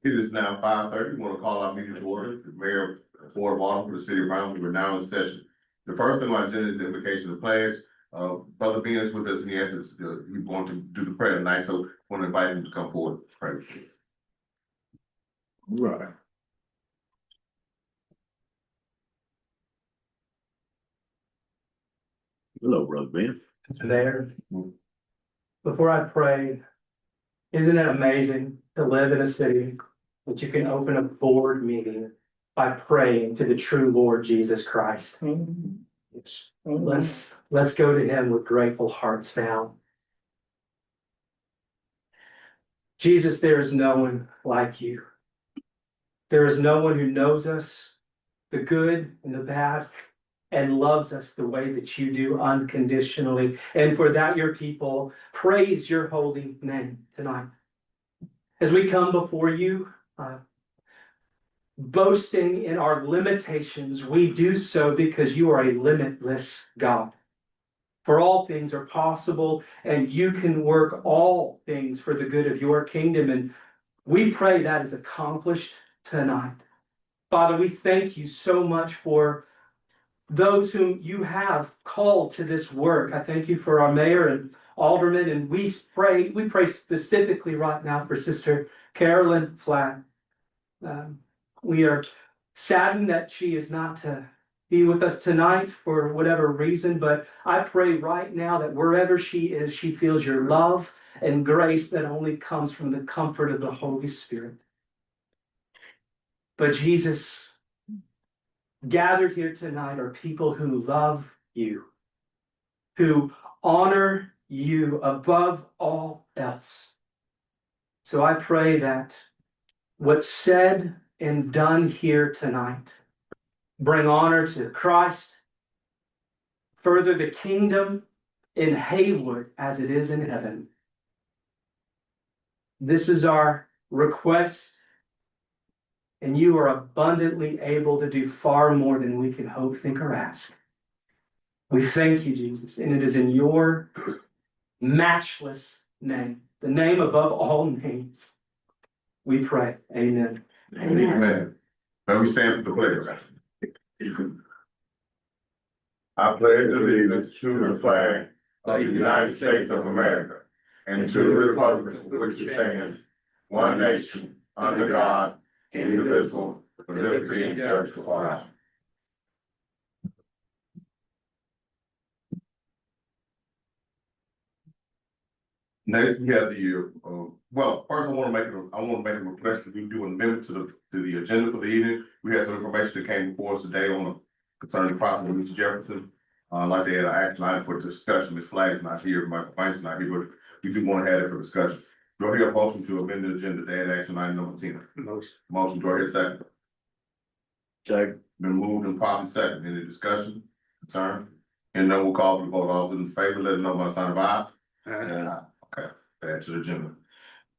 It is now 5:30. We want to call our meeting to order. The mayor of Board of Alderman for the city of Brownsville, we're now in session. The first thing on our agenda is the invocation of the pledge. Brother Ben is with us and he asked us, we want to do the prayer tonight, so I want to invite him to come forward. Pray. Right. Hello, Brother Ben. There. Before I pray, isn't it amazing to live in a city that you can open a board meeting by praying to the true Lord Jesus Christ? Let's go to him with grateful hearts now. Jesus, there is no one like you. There is no one who knows us, the good and the bad, and loves us the way that you do unconditionally. And for that, your people praise your holy name tonight. As we come before you, boasting in our limitations, we do so because you are a limitless God. For all things are possible, and you can work all things for the good of your kingdom. And we pray that is accomplished tonight. Father, we thank you so much for those whom you have called to this work. I thank you for our mayor and aldermen, and we pray specifically right now for Sister Carolyn Flatt. We are saddened that she is not to be with us tonight for whatever reason, but I pray right now that wherever she is, she feels your love and grace that only comes from the comfort of the Holy Spirit. But Jesus, gathered here tonight are people who love you, who honor you above all else. So I pray that what's said and done here tonight bring honor to Christ, further the kingdom in Haywood as it is in heaven. This is our request, and you are abundantly able to do far more than we can hope, think, or ask. We thank you, Jesus, and it is in your matchless name, the name above all names, we pray. Amen. Amen. Now we stand for the pledge. I pledge allegiance to the flag of the United States of America and to the republic for which it stands, one nation, under God, indivisible, with liberty and justice for all. Next, we have the, well, first I want to make a request that we do an amendment to the agenda for the evening. We had some information that came before us today concerning the process with Mr. Jefferson. I'd like to add an action item for discussion. Ms. Flag is not here, Michael Banks is not here, but we do want to have it for discussion. Do I hear a motion to amend the agenda to add action item number 10? Motion, do I hear a second? Second. Been moved and properly second. Any discussion, concern? And then we'll call for the vote. All those in favor, let us know by sign of aye. Okay, add to the agenda.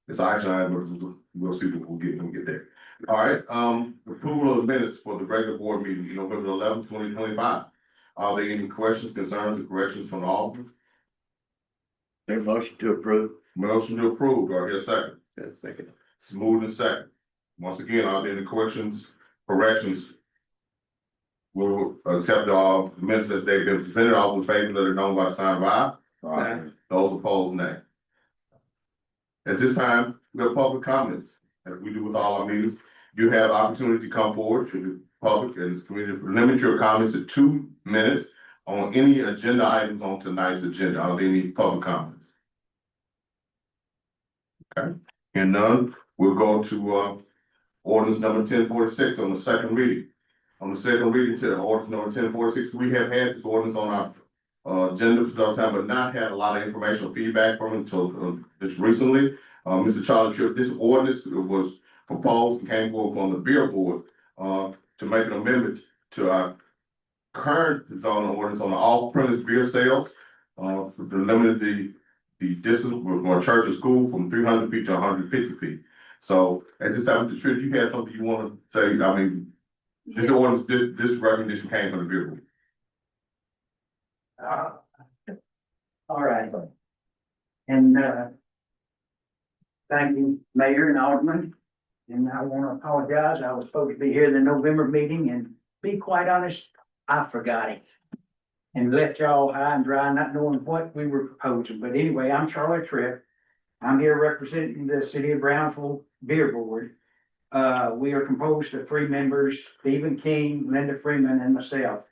It's action item, but we'll see what we'll get when we get there. All right, approval of the minutes for the regular board meeting, November 11th, 2025. Are there any questions, concerns, or corrections from the alderman? Their motion to approve. Motion to approve. Do I hear a second? Yes, second. It's moved and second. Once again, are there any corrections? We'll accept the minutes as they've been presented. All in favor, let it know by sign of aye. Aye. Those opposed, nay. At this time, we have public comments, as we do with all our meetings. You have the opportunity to come forward to the public and this community. Limit your comments to 2 minutes on any agenda items on tonight's agenda. Are there any public comments? Okay, and none, we'll go to ordinance number 1046 on the second reading. On the second reading to ordinance number 1046, we have had this ordinance on our agenda for some time, but not had a lot of information or feedback from it until just recently. Mr. Charlie Tripp, this ordinance was proposed and came forward from the beer board to make an amendment to our current zoning ordinance on the off-premise beer sales. To limit the distance from church or school from 300 feet to 150 feet. So at this time, Mr. Tripp, you had something you want to say? I mean, this ordinance, this recommendation came from the beer board. All right. And thank you, Mayor and Alderman. And I want to apologize. I was supposed to be here in the November meeting and be quite honest, I forgot it. And left y'all high and dry, not knowing what we were proposing. But anyway, I'm Charlie Tripp. I'm here representing the city of Brownsville Beer Board. We are composed of three members, Stephen King, Linda Freeman, and myself.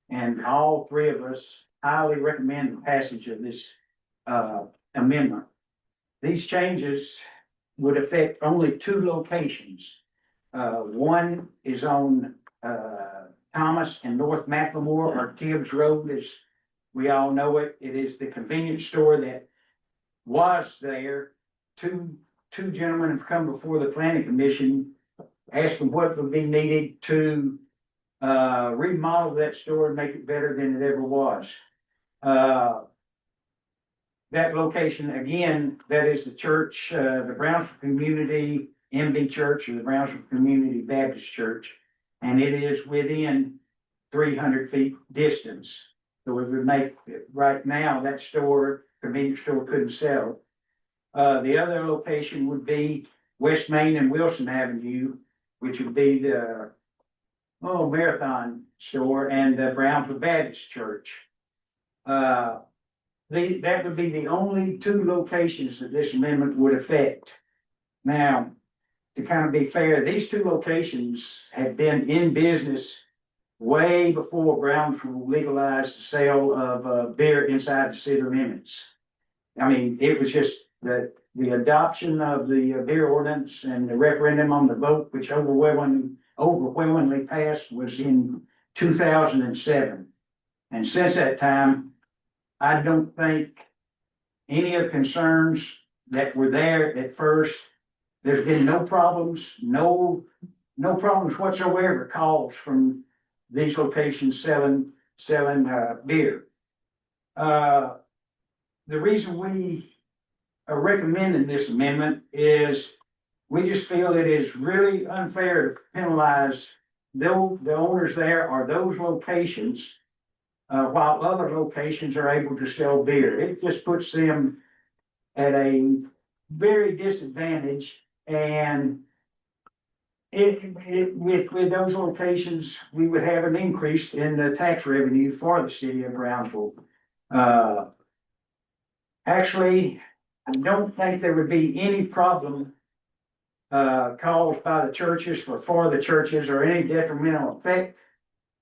And all three of us highly recommend the passage of this amendment. These changes would affect only two locations. One is on Thomas and North McLemore, or Tibbs Road, as we all know it. It is the convenience store that was there. Two gentlemen have come before the planning commission, asking what would be needed to remodel that store and make it better than it ever was. That location, again, that is the church, the Brownsville Community MB Church, or the Brownsville Community Baptist Church, and it is within 300 feet distance. So it would make, right now, that store, convenience store, couldn't sell. The other location would be West Main and Wilson Avenue, which would be the Marathon store and the Brownsville Baptist Church. That would be the only two locations that this amendment would affect. Now, to kind of be fair, these two locations have been in business way before Brownsville legalized the sale of beer inside the city limits. I mean, it was just the adoption of the beer ordinance and the referendum on the vote, which overwhelmingly passed, was in 2007. And since that time, I don't think any of the concerns that were there at first, there's been no problems, no problems whatsoever caused from these locations selling beer. The reason we are recommending this amendment is we just feel it is really unfair to penalize the owners there or those locations while other locations are able to sell beer. It just puts them at a very disadvantage, and with those locations, we would have an increase in the tax revenue for the city of Brownsville. Actually, I don't think there would be any problem caused by the churches for the churches, or any detrimental effect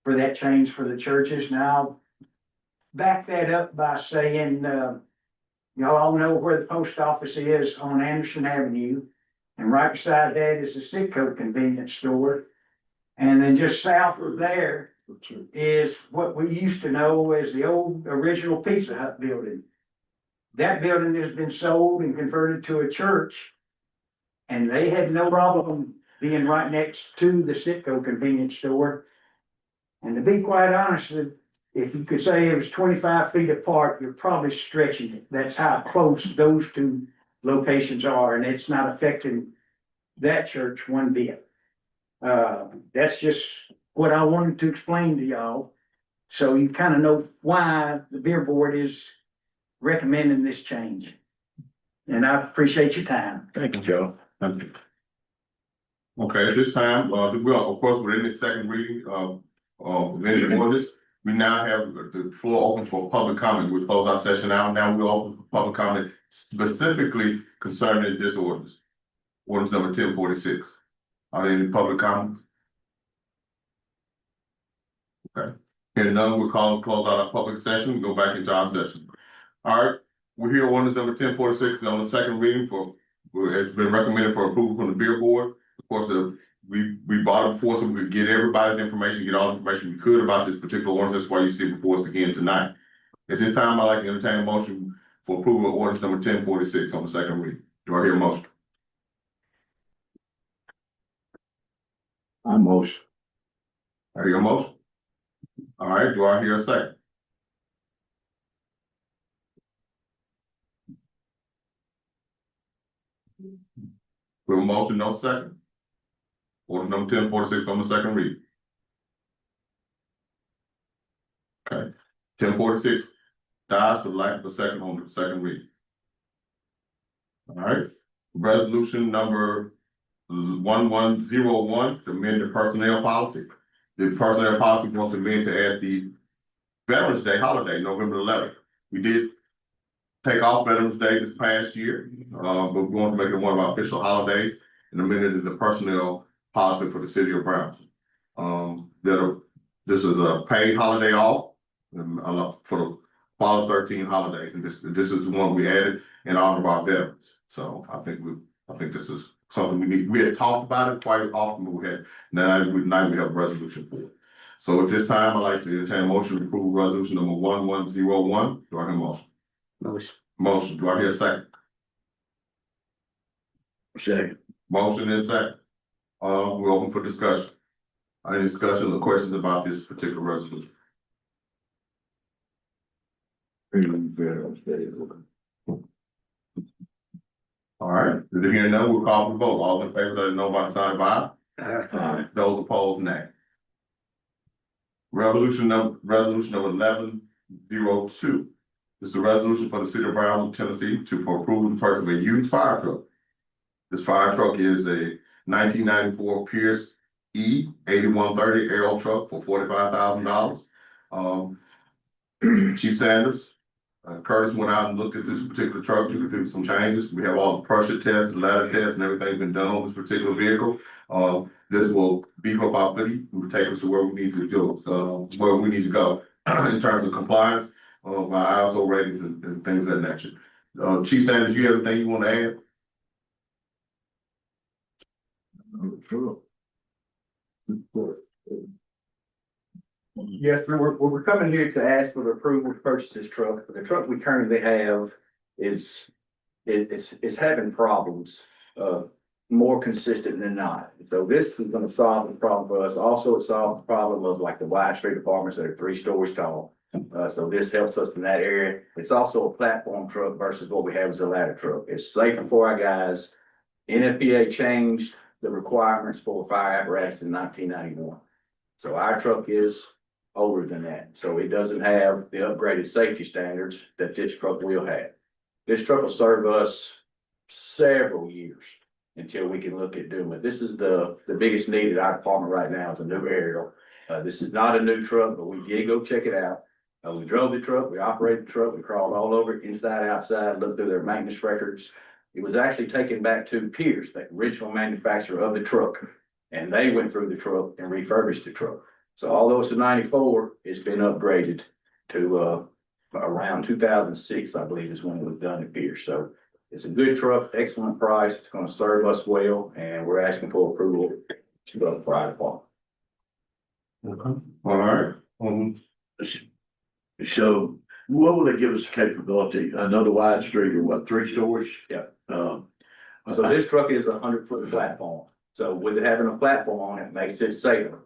for that change for the churches. Now, back that up by saying, y'all all know where the post office is on Anderson Avenue, and right beside that is the Citgo convenience store. And then just south of there is what we used to know as the old original Pizza Hut building. That building has been sold and converted to a church, and they had no problem being right next to the Citgo convenience store. And to be quite honest, if you could say it was 25 feet apart, you're probably stretching it. That's how close those two locations are, and it's not affecting that church one bit. That's just what I wanted to explain to y'all, so you kind of know why the beer board is recommending this change. And I appreciate your time. Thank you, Joe. Thank you. Okay, at this time, we are, of course, within the second reading of any ordinance. We now have the floor open for public comment. We'll close our session out. Now we're open for public comment specifically concerning this ordinance. Ordinance number 1046. Are there any public comments? Okay. Hearing none, we'll close out our public session and go back into our session. All right, we're here ordinance number 1046 on the second reading it's been recommended for approval from the beer board. Of course, we brought it before so we could get everybody's information, get all the information we could about this particular ordinance. That's why you see it before us again tonight. At this time, I'd like to entertain a motion for approval of ordinance number 1046 on the second reading. Do I hear a motion? I motion. I hear a motion. All right, do I hear a second? We have a motion, no second. Order number 1046 on the second reading. Okay, 1046 dies for lack of a second on the second reading. All right, resolution number 1101 to amend the personnel policy. The personnel policy wants to amend to add the Veterans Day holiday, November 11th. We did take off Veterans Day this past year, but we want to make it one of our official holidays and amend it to the personnel policy for the city of Brownsville. This is a paid holiday off for the following 13 holidays, and this is the one we added in honor of our veterans. So I think this is something we need. We had talked about it quite often, but we had now we have a resolution for it. So at this time, I'd like to entertain a motion to approve resolution number 1101. Do I hear a motion? Motion. Do I hear a second? Second. Motion is second. We're open for discussion. Any discussion or questions about this particular resolution? All right, if there hearing none, we'll call for the vote. All in favor, let it know by the sign of aye. Aye. Those opposed, nay. Resolution number 1102. This is a resolution for the city of Brownsville, Tennessee, to approve the purchase of a used fire truck. This fire truck is a 1994 Pierce E 8130 aerial truck for $45,000. Chief Sanders, Curtis went out and looked at this particular truck to do some changes. We have all the pressure tests, the ladder tests, and everything been done on this particular vehicle. This will beef up our fleet, will take us to where we need to go, in terms of compliance, by ISO ratings and things of that nature. Chief Sanders, you have anything you want to add? Sure. Yes, sir. We're coming here to ask for the approval to purchase this truck, but the truck we currently have is having problems, more consistent than not. So this is gonna solve the problem for us. Also, it solves the problem of like the wide street apartments that are 3 stories tall. So this helps us in that area. It's also a platform truck versus what we have as a ladder truck. It's safer for our guys. NFPA changed the requirements for fire apparatus in 1991. So our truck is older than that. So it doesn't have the upgraded safety standards that this truck will have. This truck will serve us several years until we can look at doing it. This is the biggest need at our department right now is a new aerial. This is not a new truck, but we did go check it out. We drove the truck, we operated the truck, we crawled all over it, inside, outside, looked through their maintenance records. It was actually taken back to Pierce, the original manufacturer of the truck. And they went through the truck and refurbished the truck. So although it's a 94, it's been upgraded to around 2006, I believe is when it was done at Pierce. So it's a good truck, excellent price. It's going to serve us well, and we're asking for approval to go to the fire department. Okay. All right. So what will it give us capability? Another wide street or what, 3 stories? Yeah. So So this truck is a 100-foot platform. So with it having a platform on it makes it safer.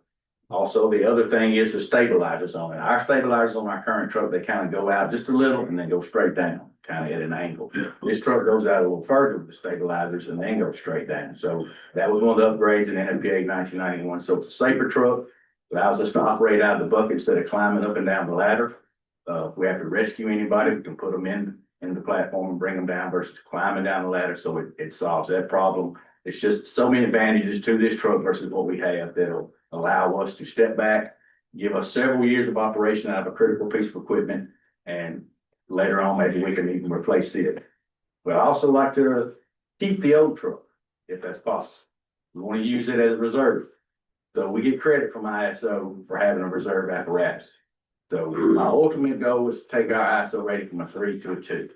Also, the other thing is the stabilizers on it. Our stabilizers on our current truck, they kind of go out just a little and then go straight down, kind of at an angle. This truck goes out a little further with the stabilizers and then goes straight down. So that was one of the upgrades in NFPA 1991. So it's a safer truck, allows us to operate out of the bucket instead of climbing up and down the ladder. If we have to rescue anybody, we can put them in the platform and bring them down versus climbing down the ladder. So it solves that problem. It's just so many advantages to this truck versus what we have that'll allow us to step back, give us several years of operation out of a critical piece of equipment, and later on, maybe we can even replace it. But I also like to keep the old truck, if that's possible. We want to use it as a reserve. So we get credit from ISO for having a reserve apparatus. So my ultimate goal is to take our ISO rating from a 3 to a 2.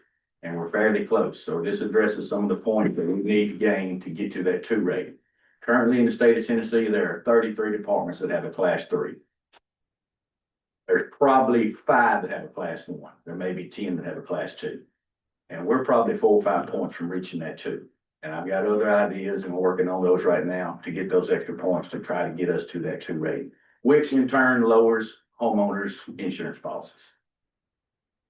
And we're fairly close. So this addresses some of the points that we need to gain to get to that 2 rating. Currently in the state of Tennessee, there are 33 departments that have a class 3. There's probably 5 that have a class 1. There may be 10 that have a class 2. And we're probably 4 or 5 points from reaching that 2. And I've got other ideas and we're working on those right now to get those extra points to try to get us to that 2 rating, which in turn lowers homeowners' insurance policies.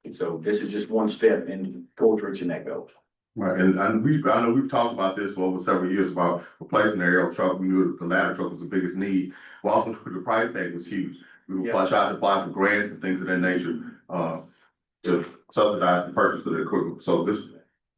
And so this is just one step in towards reaching that goal. Right, and I know we've talked about this for over several years about replacing the aerial truck. We knew the ladder truck was the biggest need. We also knew the price tag was huge. We were trying to apply for grants and things of that nature, to subsidize the purchase of the equipment. So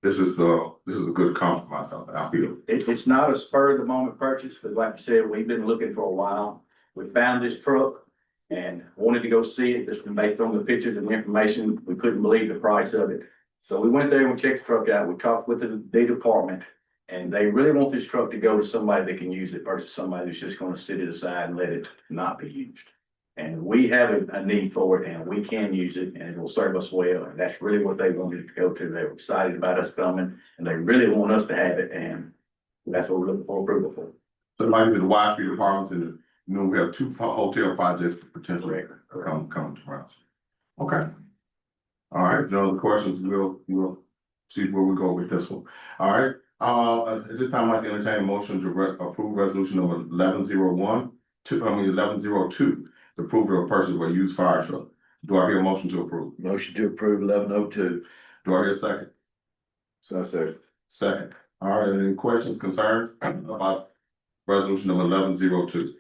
this is a good compromise, I feel. It's not a spur of the moment purchase, but like you said, we've been looking for a while. We found this truck and wanted to go see it, just based on the pictures and the information. We couldn't believe the price of it. So we went there and we checked the truck out. We talked with the department. And they really want this truck to go to somebody that can use it versus somebody that's just gonna sit it aside and let it not be used. And we have a need for it and we can use it and it will serve us well. And that's really what they wanted to go to. They were excited about us coming and they really want us to have it. And that's what we're looking for approval for. So like I said, the Wide Street Apartments and, we have two hotel projects potentially come to Brownsville. Okay. All right, no other questions, we'll see where we go with this one. All right, at this time, I'd like to entertain a motion to approve resolution number 1102, the approval of purchase of a used fire truck. Do I hear a motion to approve? Motion to approve 1102. Do I hear a second? So second. Second. All right, any questions, concerns about resolution number 1102?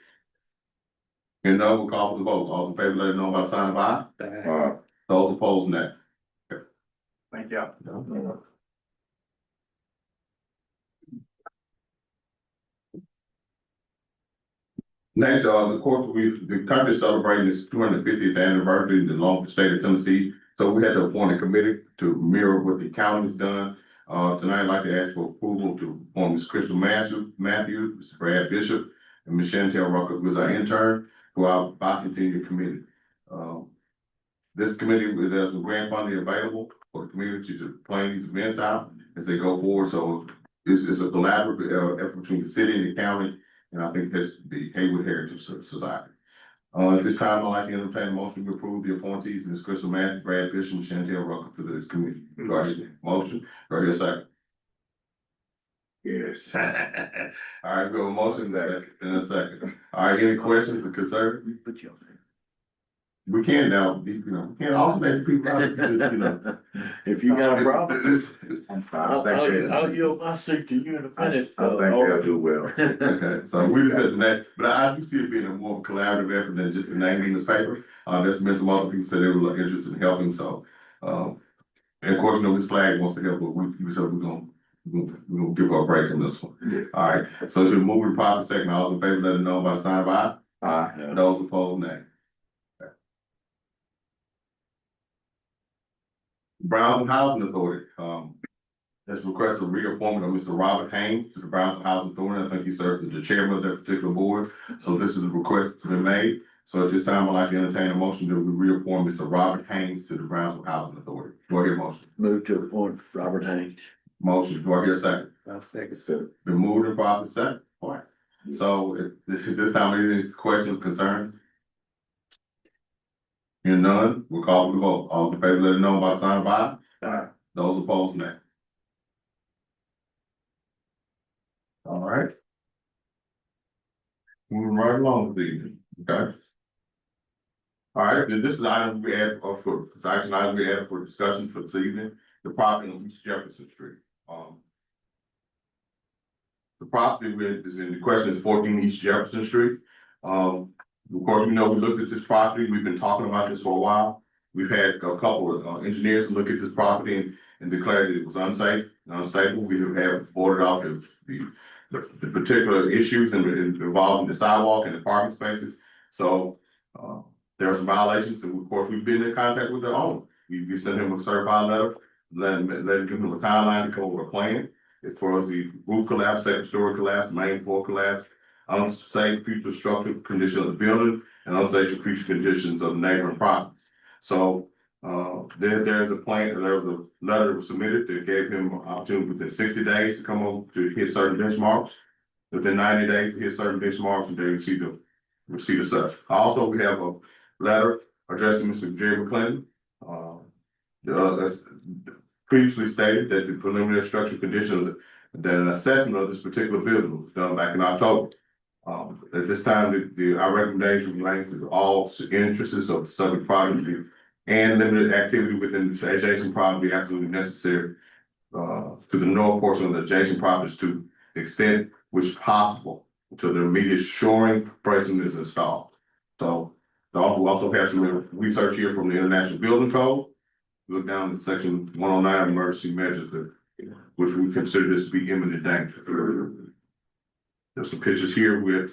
And now we'll call for the vote. All in favor, let it know by sign of aye. Those opposed, nay. Thank you. Next, of course, the country is celebrating its 250th anniversary in the long state of Tennessee. So we had to appoint a committee to mirror what the county's done. Tonight, I'd like to ask for approval to appoint Ms. Crystal Matthews, Mr. Brad Bishop, and Ms. Chantel Rucker, who is our intern, to our bicentennial committee. This committee, there's some grant funding available for the community to plan these events out as they go forward. So it's a collaborative effort between the city and the county. And I think that's the Haywood Heritage Society. At this time, I'd like to entertain a motion to approve the appointees, Ms. Crystal Matthews, Brad Bishop, and Chantel Rucker to this committee. Do I hear a motion? Do I hear a second? Yes. All right, we have a motion and a second. All right, any questions or concerns? Put you on there. We can now, we can't alternate people out, just, If you got a problem, I'm I'll yield my seat to you in a minute. I think they'll do well. Okay, so we just had the next, but I do see it being a more collaborative effort than just the name in this paper. There's been some other people said they were interested in helping, so, and of course, Ms. Flag wants to help, but we said we're gonna give her a break on this one. Yeah. All right, so if we move to proper second, all those in favor, let it know by the sign of aye. Aye. Those opposed, nay. Brownsville Housing Authority, has requested a reappointment of Mr. Robert Haynes to the Brownsville Housing Authority. I think he serves as the chairman of that particular board. So this is a request that's been made. So at this time, I'd like to entertain a motion that we reappoint Mr. Robert Haynes to the Brownsville Housing Authority. Do I hear a motion? Move to appoint Robert Haynes. Motion, do I hear a second? I'll second, sir. Been moved and properly second. All right. So at this time, any questions, concerns? Hearing none, we'll call for the vote. All in favor, let it know by the sign of aye. Aye. Those opposed, nay. All right. Moving right along this evening, okay? All right, then this is item we added for, this action item we added for discussion for this evening, the property on East Jefferson Street. The property is in the question is 14 East Jefferson Street. Of course, we looked at this property, we've been talking about this for a while. We've had a couple of engineers look at this property and declared that it was unsafe and unstable. We have boarded off the particular issues involving the sidewalk and the parking spaces. So there are some violations, and of course, we've been in contact with the owner. We sent him a certified letter, let him give him a timeline to come over a plan as far as the roof collapse, second story collapse, main floor collapse, unsafe future structural condition of the building, and unsafe future conditions of the neighboring properties. So there's a plan, there was a letter that was submitted that gave him an opportunity within 60 days to come over to hit certain benchmarks. Within 90 days to hit certain benchmarks, and they receive the such. Also, we have a letter addressed to Mr. Jerry McClendon. That's previously stated that the preliminary structural condition that an assessment of this particular building was done back in October. At this time, our recommendation remains to all interests of the subject property and limited activity within the adjacent property absolutely necessary to the north portion of the adjacent properties to the extent which possible until the immediate shoring bracing is installed. So we also have some research here from the International Building Code. Look down at section 109 emergency measures. The which we consider this to be imminent danger. There's some pictures here with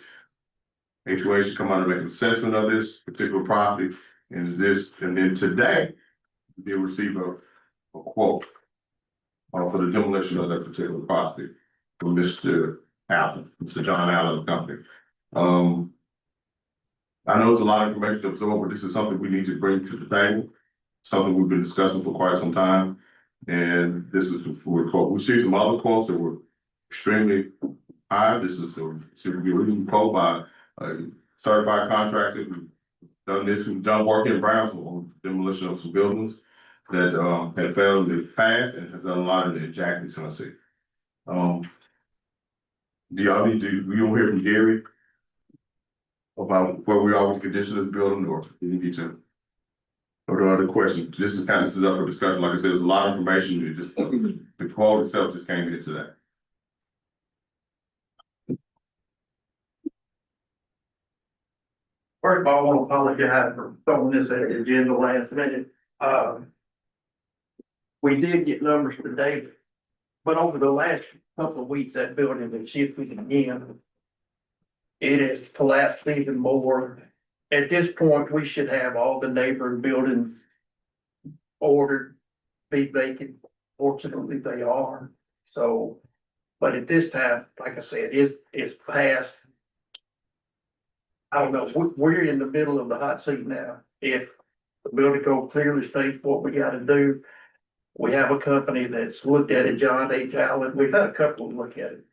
HOA should come out and make an assessment of this particular property, and then today, they receive a quote for the demolition of that particular property from Mr. Allen, Mr. John Allen Company. I know it's a lot of information to absorb, but this is something we need to bring to the table, something we've been discussing for quite some time. And this is the quote. We see some other quotes that were extremely high. This is should be a reasonable quote by a certified contractor who's done this, who's done work in Brownsville on demolition of some buildings that had failed in the past and has done a lot in Jackson, Tennessee. Do y'all need to, we don't hear from Gary about where we are with the condition of this building, or do you need to? Or other questions? This is up for discussion. Like I said, there's a lot of information. It just, the quote itself just can't get into that. First of all, I want to apologize for throwing this at the agenda last minute. We did get numbers today, but over the last couple of weeks, that building has shifted again. It has collapsed even more. At this point, we should have all the neighboring buildings ordered, be vacant. Fortunately, they are. So, but at this time, like I said, it's past. I don't know, we're in the middle of the hot seat now. If the building code clearly states what we gotta do, we have a company that's looked at it, John H. Allen. We've had a couple of look at it.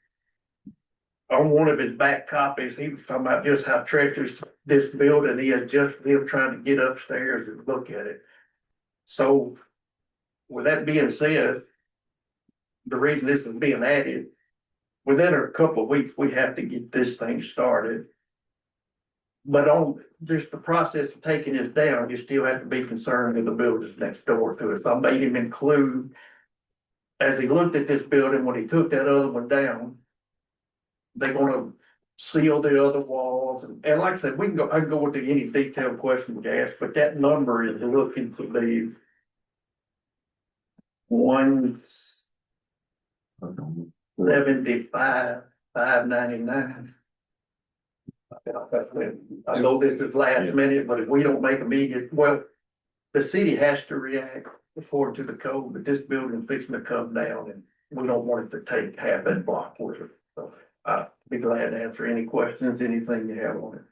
On one of his back copies, he was talking about just how treacherous this building is, just them trying to get upstairs and look at it. So with that being said, the reason this is being added, within a couple of weeks, we have to get this thing started. But on just the process of taking this down, you still have to be concerned with the buildings next door to us. I made him include, as he looked at this building, when he took that other one down, they're gonna seal the other walls, and like I said, I can go into any detailed question you ask, but that number is looking to be 175, 599. I know this is last minute, but if we don't make immediate, well, the city has to react according to the code, but this building fixing to come down, and we don't want it to take half that block with it. So I'd be glad to answer any questions, anything you have on it.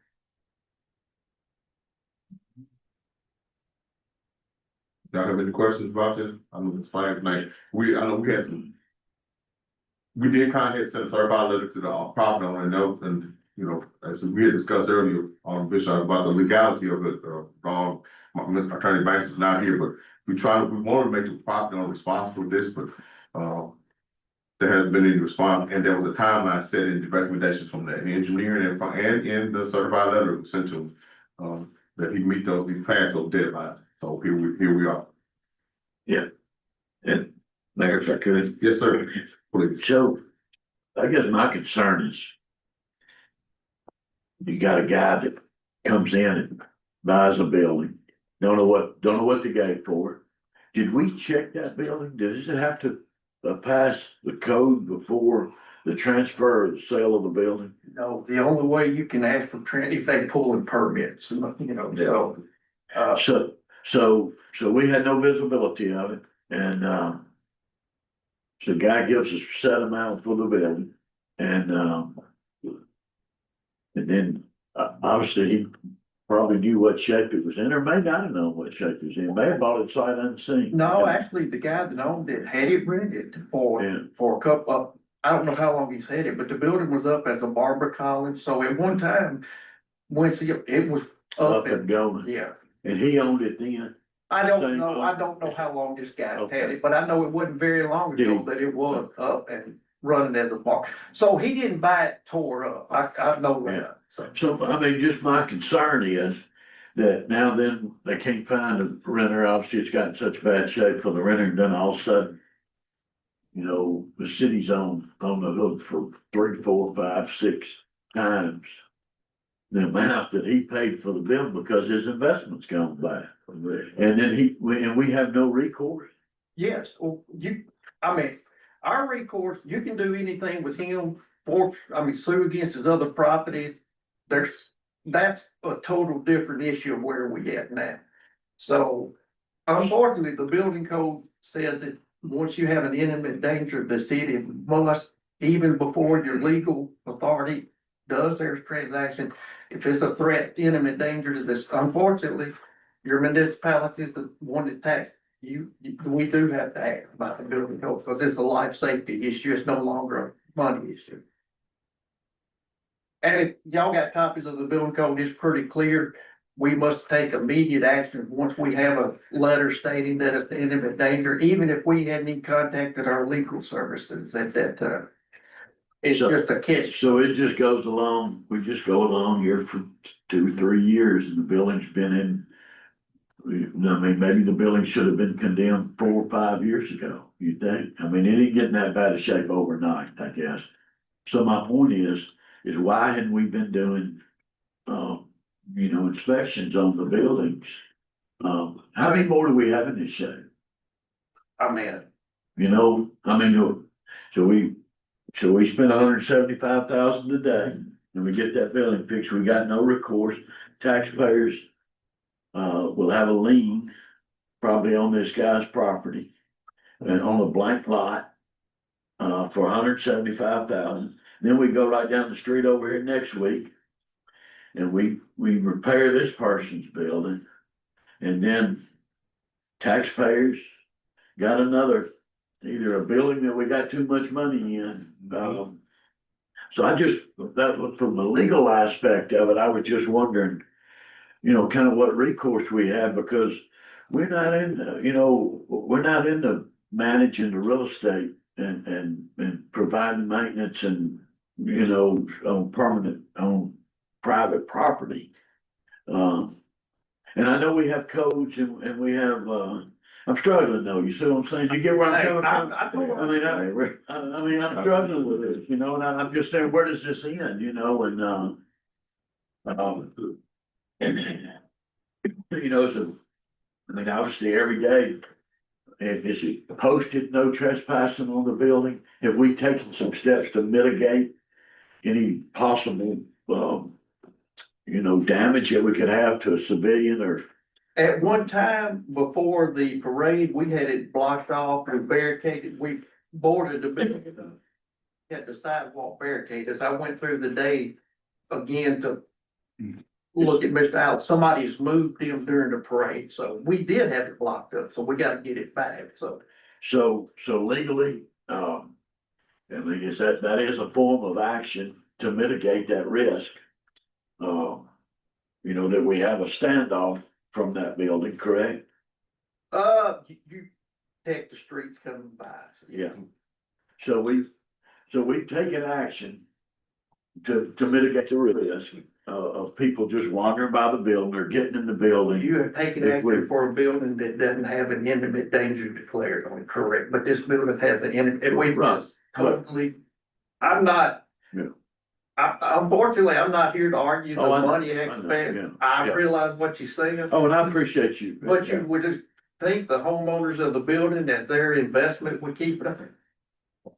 Y'all have any questions about this? I'm just fine tonight. I know we had some. We did kind of send a certified letter to the property owner note, and you know, as we had discussed earlier on Bishop about the legality of it. My attorney Banks is not here, but we wanted to make the property owner responsible for this, but there hasn't been any response, and there was a timeline set in the recommendations from the engineer and in the certified letter sent to him that he pass those deadlines. So here we are. Yeah. And Mayor, if I could. Yes, sir. Please. So I guess my concern is you got a guy that comes in and buys a building, don't know what to go for. Did we check that building? Does it have to pass the code before the transfer or the sale of the building? No, the only way you can ask for if they pull in permits, you know, so. So we had no visibility of it, and so the guy gives us a set amount for the building, and then obviously he probably knew what shape it was in, or may not have known what shape it was in, may have bought it sight unseen. No, actually, the guy that owned it had it rented for a couple of, I don't know how long he's had it, but the building was up as a barber college, so at one time, once it was Up and going, yeah. and he owned it then. I don't know how long this guy had it, but I know it wasn't very long ago that it was up and running as a bar. So he didn't buy it tore up. I know that. So, I mean, just my concern is that now then they can't find a renter. Obviously, it's got in such bad shape for the renter, and then all of a sudden, you know, the city's on the hook for 3, 4, 5, 6 times the amount that he paid for the bill because his investment's gone back. And then we have no recourse. Yes, well, I mean, our recourse, you can do anything with him sue against his other properties. That's a total different issue of where we at now. So unfortunately, the building code says that once you have an imminent danger, the city must, even before your legal authority does their transaction, if it's a threat, imminent danger to this, unfortunately, your municipality is the one that tax we do have to act about the building code because it's a life safety issue. It's no longer a money issue. And if y'all got copies of the building code, it's pretty clear. We must take immediate action once we have a letter stating that it's in imminent danger, even if we hadn't even contacted our legal services at that time. It's So- just a catch. So it just goes along, we just go along here for 2 or 3 years and the building's been in. I mean, maybe the building should have been condemned 4 or 5 years ago, you think? I mean, it ain't getting that bad a shape overnight, I guess. So my point is why hadn't we been doing, inspections on the buildings? How many more do we have in this shape? I mean, So we spent $175,000 today and we get that building fixed. We got no recourse. Taxpayers will have a lien probably on this guy's property and on a blank lot for $175,000. Then we go right down the street over here next week and we repair this person's building. And then taxpayers got another, either a building that we got too much money in. So from the legal aspect of it, I was just wondering, kind of what recourse we have, because we're not into managing the real estate and providing maintenance and, on private property. And I know we have codes and we have, I'm struggling though, you see what I'm saying? You get where I'm coming from? I'm struggling with this, and I'm just saying, where does this end, obviously every day, is it posted, no trespassing on the building? Have we taken some steps to mitigate any possible, damage that we could have to a civilian or? at one time before the parade, we had it blocked off and barricaded. We boarded the building. Had the sidewalk barricaded. As I went through the day again to look at Mr. Allen, somebody's moved him during the parade, so we did have it blocked up, so we gotta get it back, so. So legally, that is a form of action to mitigate that risk. That we have a standoff from that building, correct? You take the streets coming by. So Yeah. So we've taken action to mitigate the risk of people just wandering by the building or getting in the building. You have taken If we- action for a building that doesn't have an imminent danger declared on it, correct? But this building has an imminent, we Right. must totally, I'm not. Yeah. Unfortunately, I'm not here to argue the Oh, I know, money I know, aspect. yeah, I yeah. realize what you're saying. Oh, and I appreciate you. But you would just think the homeowners of the building, that's their investment, would keep it up.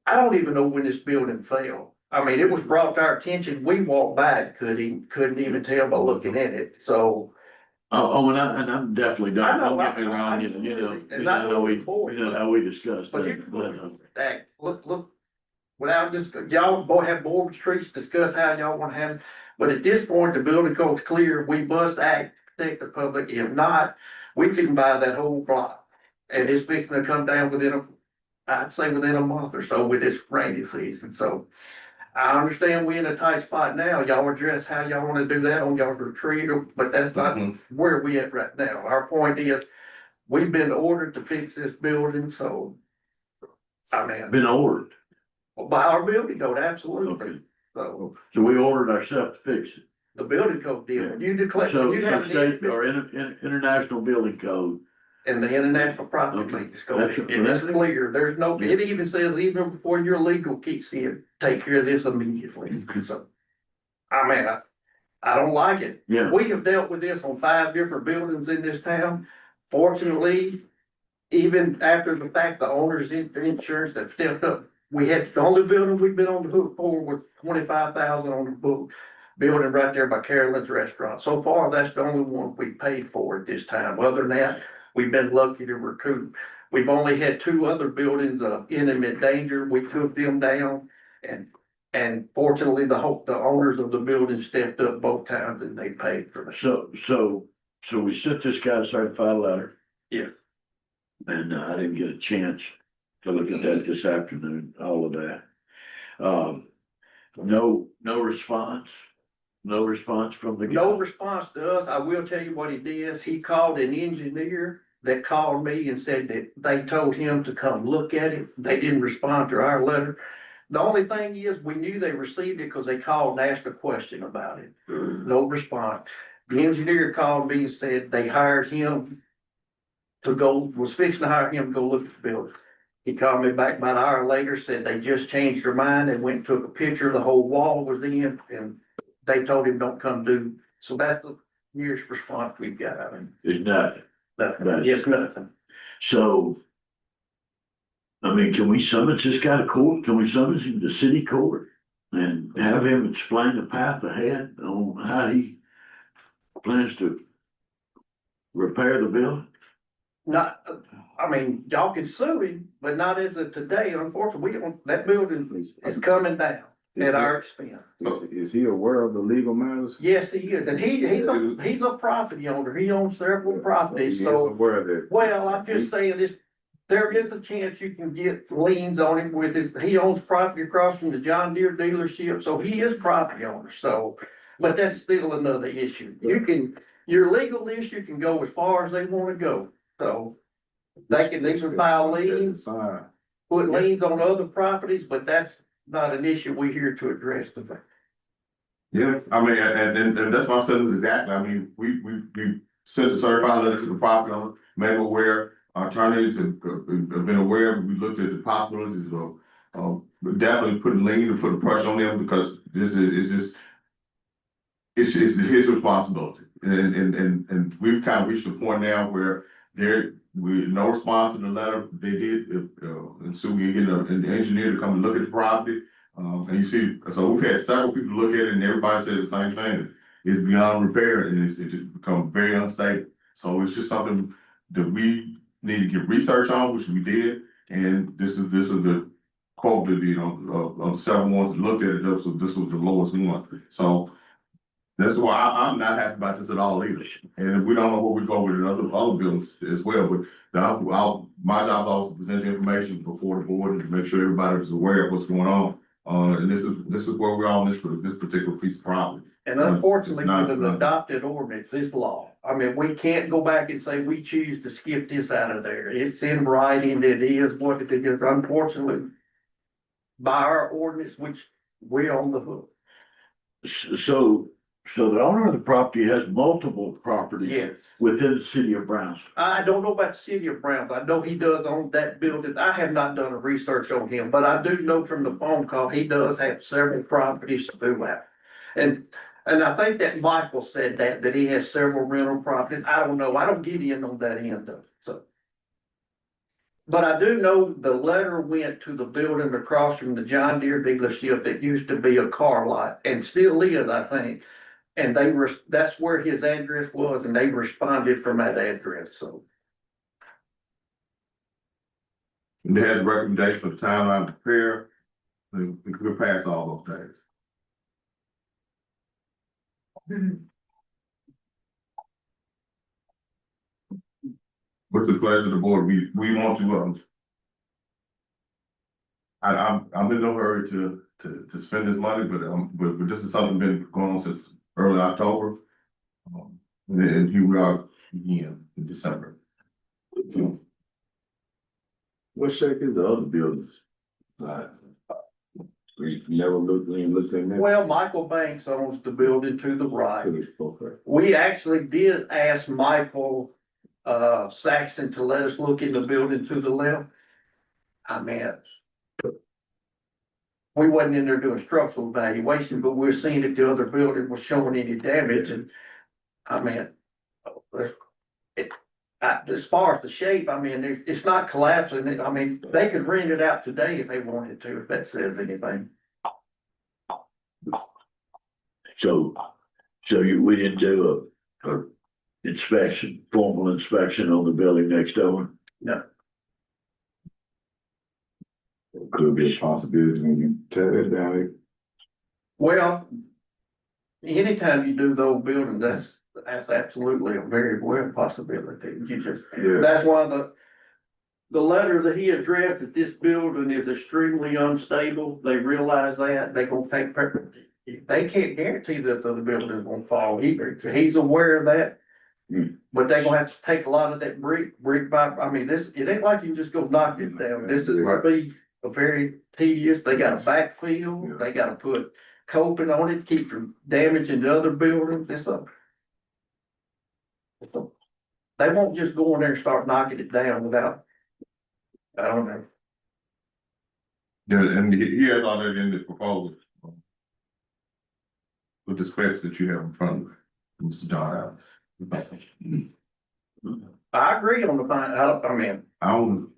I don't even know when this building fell. I mean, it was brought to our attention. We walked by it, couldn't even tell by looking at it, so. And I'm definitely I done, know, don't get me I- wrong, I- and I know how we discussed But that. you, that, look, without this, y'all have board retreats, discuss how y'all wanna have, but at this point, the building code's clear, we must act, protect the public, if not, we can buy that whole block. And it's fixing to come down I'd say within a month or so with this rainy season, so. I understand we in a tight spot now, y'all address how y'all wanna do that on y'all's retreat, but that's not where we at right now. Our point is, we've been ordered to fix this building, so. I mean, Been ordered, by our building code, absolutely, okay, so so we ordered ourselves to fix it. the building code did, when you declare, So, when you have state an or international building code, and the international property Okay. maintenance code, That's- and it's clear, there's no, Yeah. it even says even before your legal kicks in, take care of this immediately, so. I mean, I don't like it. yeah, We have dealt with this on 5 different buildings in this town. Fortunately, even after the fact, the owners in insurance have stepped up we had, the only building we've been on the hook for was 25,000 on the book. Building right there by Carolyn's Restaurant. So far, that's the only one we paid for at this time. Other than that, we've been lucky to recoup. We've only had two other buildings of imminent danger. We took them down and fortunately, the owners of the building stepped up both times and they paid for it. So we sent this guy a certified letter. Yeah. And I didn't get a chance to look at that this afternoon, all of that. No response, no response from the. No response to us. I will tell you what he did. He called an engineer that called me and said that they told him to come look at it. They didn't respond to our letter. The only thing is, we knew they received it because they called and asked a question about it. No response. The engineer called me and said they hired him to go, was fixing to hire him to go look at the building. He called me back about an hour later, said they just changed their mind. They went and took a picture. The whole wall was in and they told him don't come do. So that's the nearest response we've got. I mean, It's not, nothing. Yes, nothing. so. I mean, can we summons this guy to court? Can we summons him to city court? And have him explain the path ahead on how he plans to repair the building? Not, I mean, y'all can sue him, but not as of today. Unfortunately, we don't, that building is coming down at our expense. Is he aware of the legal matters? Yes, he is. And he's a property owner. He owns several properties, He is so, aware of that. well, I'm just saying this. There is a chance you can get liens on him with his, he owns property across from the John Deere dealership, so he is property owner, so. But that's still another issue. You can, your legal issue can go as far as they wanna go, so. They can either file liens, Fine. put liens on other properties, but that's not an issue we're here to address today. Yeah, I mean, and that's my sentence exactly. I mean, we sent a certified letter to the property owner, made them aware. Our attorneys have been aware. We looked at the possibilities of definitely putting lien and putting pressure on them because this is just, it's his responsibility. And we've kind of reached a point now where no response to the letter they did, and so we get an engineer to come and look at the property. And you see, so we've had several people look at it and everybody says the same thing. It's beyond repair and it's just become very unstable. So it's just something that we need to get research on, which we did. And this is the quote that, of several ones that looked at it, so this was the lowest one. So that's why I'm not happy about this at all either. And we don't know where we go with other buildings as well, but my job is also to present the information before the board and to make sure everybody is aware of what's going on. And this is where we're on this particular piece of property. And unfortunately, It's not- with an adopted ordinance, it's law. I mean, we can't go back and say we choose to skip this out of there. It's in writing, it is what it is. Unfortunately, by our ordinance, which we're on the hook. So the owner of the property has multiple properties. Yes. Within the city of Brownsville. I don't know about the city of Brownsville. I know he does own that building. I have not done a research on him, but I do know from the phone call, he does have several properties throughout. And I think that Michael said that he has several rental properties. I don't know. I don't get in on that end of it, so. But I do know the letter went to the building across from the John Deere dealership that used to be a car lot and still is, I think. And that's where his address was and they responded from that address, so. And they had a recommendation for the timeline to prepare. We'll pass all those things. What's the pleasure of the board? We want to, I'm in no hurry to spend this money, but this is something been going on since early October. And here we are again in December. So, What shape is the other buildings? We never looked in there. Well, Michael Banks owns the building to the right. Okay. We actually did ask Michael Saxon to let us look in the building to the left. I mean, we wasn't in there doing structural evaluation, but we we're seeing if the other building was showing any damage and, I mean, As far as the shape, I mean, it's not collapsing. I mean, they could rent it out today if they wanted to, if that says anything. So, we didn't do a inspection, formal inspection on the building next door? Could be a possibility when you tear it down. Well, anytime you do those buildings, that's absolutely a very well possibility. You just, Yeah. that's why the letter that he addressed that this building is extremely unstable, they realize that, they gonna take, they can't guarantee that the building is gonna fall either. He's aware of that. But they gonna have to take a lot of that brick by, I mean, it ain't like you can just go knock it down. This is gonna be a very tedious, they gotta backfill, they gotta put coping on it, keep from damaging the other buildings. They won't just go in there and start knocking it down without, I don't know. Yeah, and he has all that in the proposal. With the specs that you have in front of you, Mr. John Allen. I agree on the fine, I mean, I don't.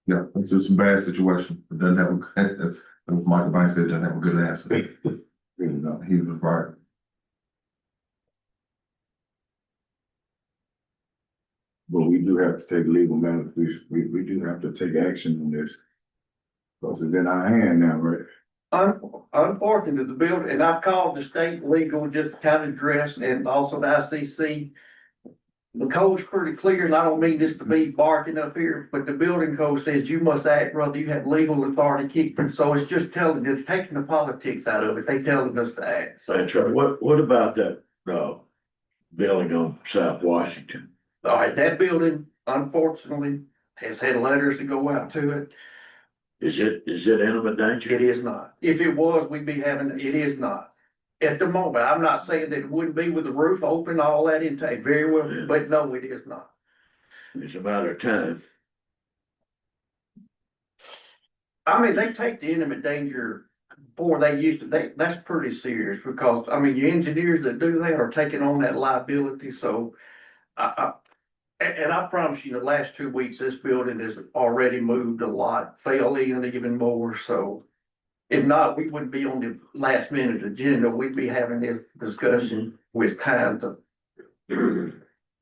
Yeah, it's a bad situation. It doesn't have a, as Michael Banks said, it doesn't have a good answer. You know, he was right. But we do have to take legal matters, we do have to take action on this. Because it's in our hand now, right? unfortunately, the building, and I've called the state legal just to kind of address, and also the ICC. The code's pretty clear, and I don't mean this to be barking up here, but the building code says you must act, whether you have legal authority to keep them. So it's just telling, it's taking the politics out of it. They telling us to act. So, That's right. What about that, building on South Washington? all right, that building unfortunately has had letters to go out to it. Is it imminent danger? It is not. If it was, we'd be having, it is not. At the moment, I'm not saying that it wouldn't be with the roof open, all that intake, very well, Yeah. but no, it is not. It's a matter of time. I mean, they take the intimate danger before they used to, that's pretty serious because, I mean, your engineers that do that are taking on that liability, so. And I promise you, the last 2 weeks, this building has already moved a lot, fell in even more, so. If not, we wouldn't be on the last minute agenda, we'd be having this discussion with time to.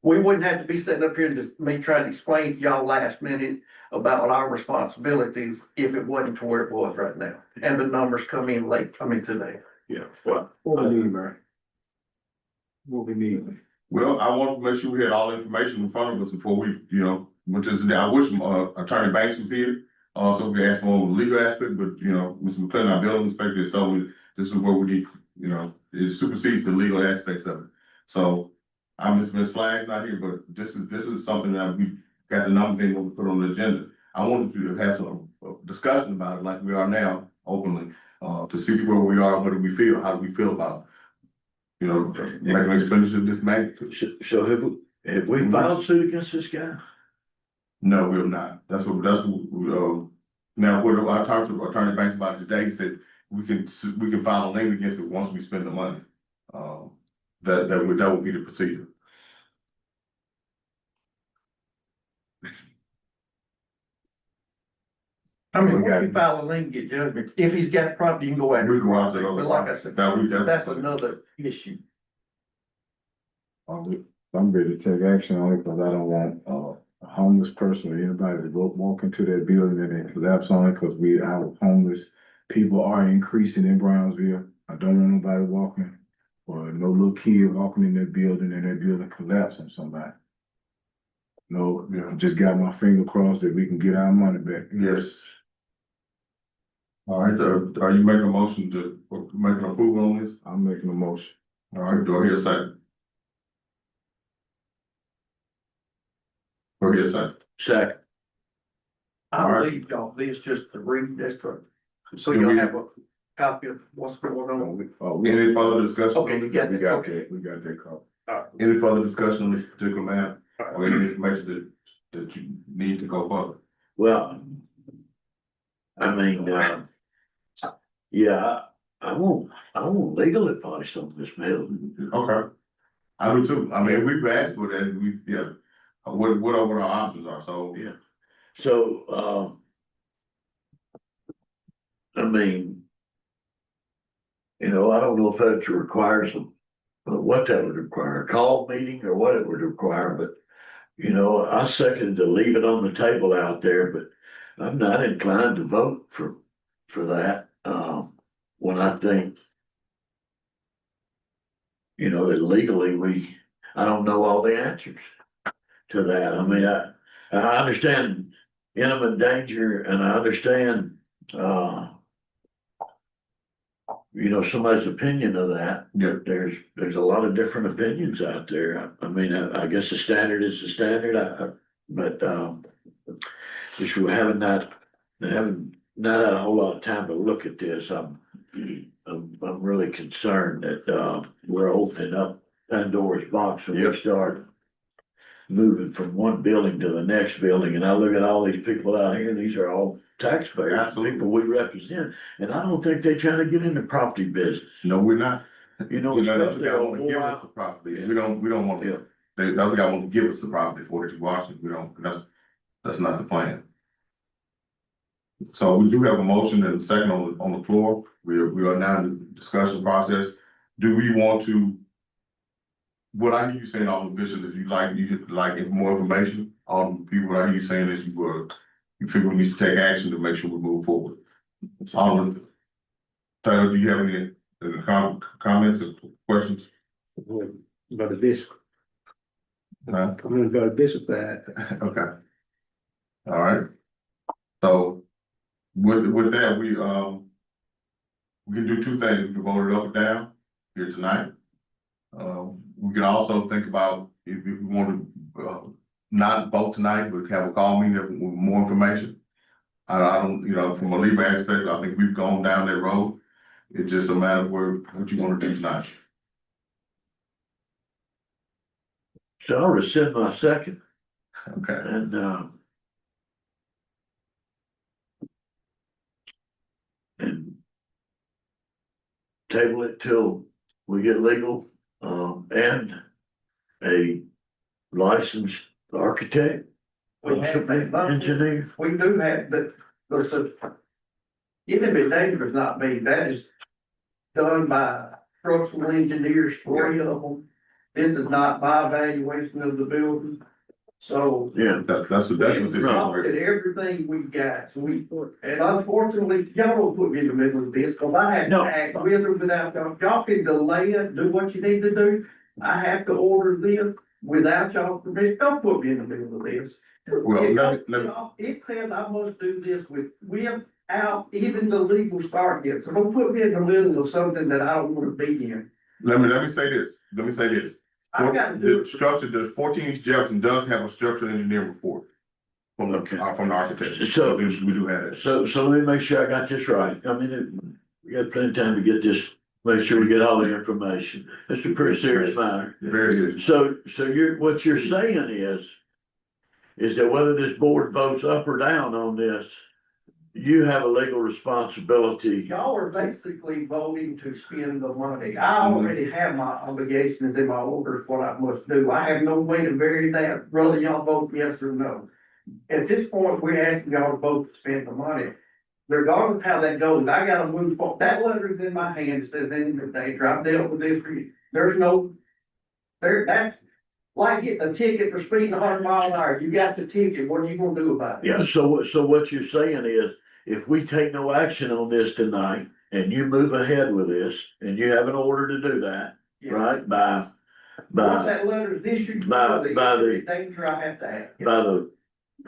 We wouldn't have to be sitting up here and just me trying to explain to y'all last minute about our responsibilities if it wasn't to where it was right now. And the numbers come in late, today. Yeah. Well, What we need, man? What we need? Well, I want to make sure we had all the information in front of us before we, which is, I wish, Attorney Banks was here. Also, we asked more on the legal aspect, but, Mr. McClellan, our building inspector, has told me this is where we need, it supersedes the legal aspects of it. So, Ms. Flagg's not here, but this is something that we got the numbers in when we put on the agenda. I wanted to have some discussion about it like we are now, openly, to see where we are, what do we feel, how do we feel about, making expenditures of this magnitude. so have we filed suit against this guy? No, we're not. That's what, now, what I talked to Attorney Banks about it today, he said we can file a lien against it once we spend the money. That would be the procedure. I mean, once you file a lien, get judgment, if he's got property, you can go after. We can go after But those. like I said, that's another issue. I'm ready to take action on it because I don't want a homeless person or anybody to walk into that building and then collapse on it because our homeless people are increasing in Brownsville. I don't want nobody walking or no little kid walking in that building and that building collapse on somebody. No, just got my finger crossed that we can get our money back. Yes. All right, so are you making a motion to make an approval on this? I'm making a motion. All right, do I hear a second? Do I hear a second? Second. I All right. believe y'all, this just to read, so Can you'll we- have a copy of what's going on. Any further discussion? Okay, you got We that, got okay. that, we got that call. Any further discussion on this particular matter All or any information that you need to go further? Well, I mean, yeah, I won't legal advice on this building. Okay. I do too. I mean, we've asked for that, what our options are, so. Yeah. So, I mean, I don't know if that requires them, but what that would require, a call meeting or what it would require, but, I second to leave it on the table out there, but I'm not inclined to vote for that, when I think, that legally I don't know all the answers to that. I mean, I understand imminent danger and I understand, somebody's opinion of that. Yeah. There's a lot of different opinions out there. I mean, I guess the standard is the standard, but, just having not had a whole lot of time to look at this, I'm really concerned that, we're opening up Pandora's box and we start moving from one building to the next building, and I look at all these people out here, these are all taxpayers, Absolutely. people we represent, and I don't think they try to get into property business, No, we're not. The other especially guy on wanna give us the Hawaii. property, we don't want Yeah. to, the other guy want to give us the property for it to Washington, we don't, that's not the plan. So we do have a motion and a second on the floor, we are now in the discussion process. Do we want to? What I hear you saying, all the Bishop, is you like more information, all the people, what I hear you saying is you figure we need to take action to make sure we move forward. Tyler, do you have any comments or questions? About this, No? I'm gonna go to this with that. Okay. All right. So with that, we can do two things. We can vote it up or down here tonight. We can also think about if we want to not vote tonight, but have a call meeting with more information. I don't, from a legal aspect, I think we've gone down that road. It's just a matter of what you want to do tonight. So I'll rescind my second Okay. and table it till we get legal, and a licensed architect, We have that. engineer. We do have, but there's a, even if dangerous not me, that is done by structural engineers, three of them. This is not my evaluation of the building, so. Yeah, That's what We've this looked at is. everything we got, so and unfortunately, y'all don't put me in the middle of this, cause I have to No. act with or without y'all. Y'all can delay it, do what you need to do. I have to order this without y'all permission, don't put me in the middle of this. Well, If let me- y'all- It says I must do this without even the legal start yet, so don't put me in the middle of something that I don't wanna be in. Let me say this. I gotta do The it. structure, the 14 East Jefferson does have a structural engineering report from Okay. from the architect. So- we do have it. so let me make sure I got this right. I mean, we got plenty of time to get this, make sure we get all the information. It's a pretty serious matter. Very serious. So what you're saying is that whether this board votes up or down on this, you have a legal responsibility. Y'all are basically voting to spend the money. I already have my obligations in my orders, what I must do. I have no way to vary that, whether y'all vote yes or no. At this point, we're asking y'all to vote to spend the money. Regardless of how that goes, I gotta move forward. That letter is in my hand, it says imminent danger. I've dealt with this for you. There's no, that's like getting a ticket for speeding 100 miles an hour. You got the ticket, what are you gonna do about it? Yeah, so what you're saying is, if we take no action on this tonight and you move ahead with this and you have an order to do that, Yeah. right, Once by that letter is issued. by the- Danger, I have to act.